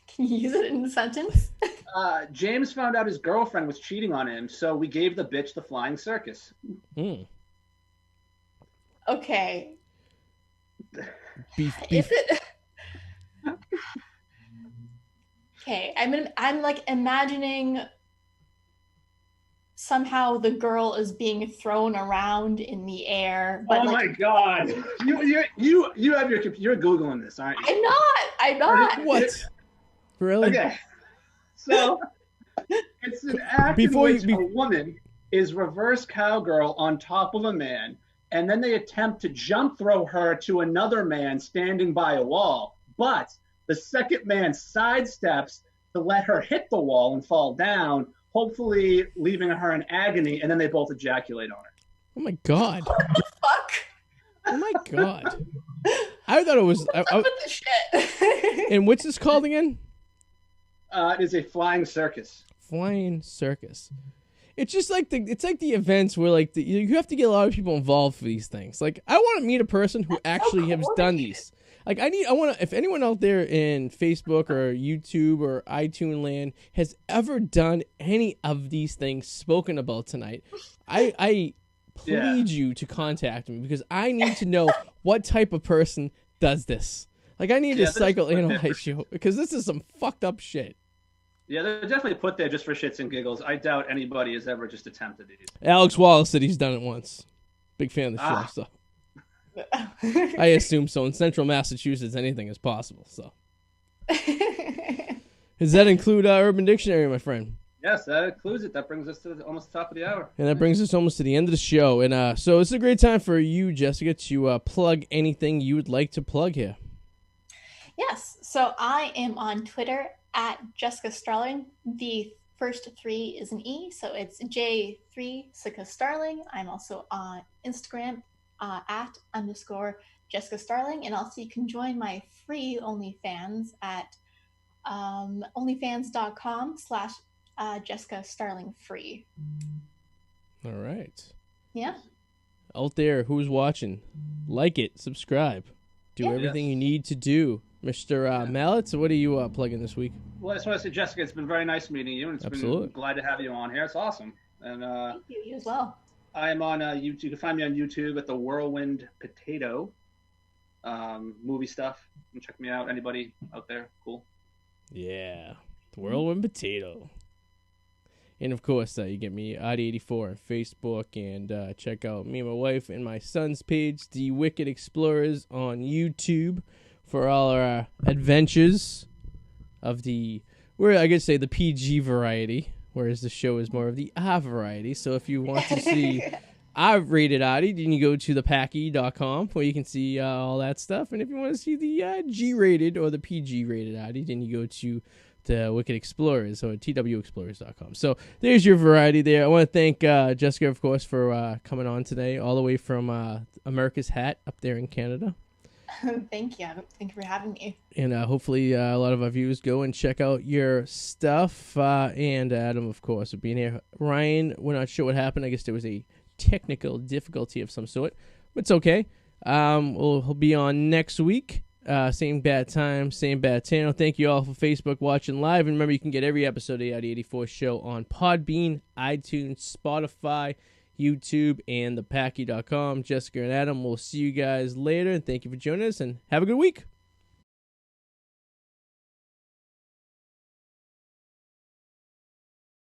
Can you use it in a sentence? James found out his girlfriend was cheating on him, so we gave the bitch the flying circus. Okay. Beef. Is it? Okay, I'm like imagining somehow the girl is being thrown around in the air. But my God! You have you're Googling this, aren't you? I'm not. What? Really? Okay. So it's an act in which a woman is reverse cowgirl on top of a man, and then they attempt to jump throw her to another man standing by a wall, but the second man sidesteps to let her hit the wall and fall down, hopefully leaving her in agony, and then they both ejaculate on her. Oh my God. What the fuck? Oh my God. I thought it was... What's up with this shit? And what's this called again? It is a flying circus. Flying circus. It's just like the events where like you have to get a lot of people involved for these things. Like I want to meet a person who actually has done these. Like I want to, if anyone out there in Facebook or YouTube or iTunes land has ever done any of these things spoken about tonight, I plead you to contact me because I need to know what type of person does this. Like I need to psychoanalyze you because this is some fucked up shit. Yeah, they're definitely put there just for shits and giggles. I doubt anybody has ever just attempted these. Alex Wallace said he's done it once. Big fan of the show, so I assume so. In Central Massachusetts, anything is possible. So, does that include Urban Dictionary, my friend? Yes, that includes it. That brings us to almost the top of the hour. And that brings us almost to the end of the show. And so it's a great time for you, Jessica, to plug anything you would like to plug here. Yes. So I am on Twitter at Jessica Starling. The first 3 is an E, so it's J3 Jessica Starling. I'm also on Instagram at _Jessica Starling, and also you can join my free OnlyFans at onlyfans.com/Jessica Starling free. All right. Yeah. Out there, who's watching, like it, subscribe, do everything you need to do Mr. Mallet, so what are you plugging this week? Well, I just want to say, Jessica, it's been very nice meeting you, and it's Absolutely. been glad to have you on here. It's awesome. And Thank you. You as well. I am on YouTube. You can find me on YouTube at the Whirlwind Potato movie stuff. You can check me out. Anybody out there? Cool. Yeah, the Whirlwind Potato. And of course, you get me Arty84 on Facebook, and check out me and my wife and my son's page, The Wicked Explorers, on YouTube for all our adventures of the, I could say, the PG variety, whereas the show is more of the R variety. So if you want to see R-rated Arty, then you go to thepacky.com where you can see all that stuff. And if you want to see the G-rated or the PG-rated Arty, then you go to the Wicked Explorers or twexplorers.com. So there's your variety there. I want to thank Jessica, of course, for coming on today, all the way from America's Hat up there in Canada. Thank you. Thank you for having me. And hopefully a lot of our viewers go and check out your stuff. And Adam, of course, for being here. Ryan, we're not sure what happened. I guess there was a technical difficulty of some sort. But it's okay. He'll be on next week. Same bad time, same bad channel. Thank you all for Facebook watching live. And remember, you can get every episode of the Arty84 show on Podbean, iTunes, Spotify, YouTube, and thepacky.com. Jessica and Adam, we'll see you guys later. And thank you for joining us, and have a good week.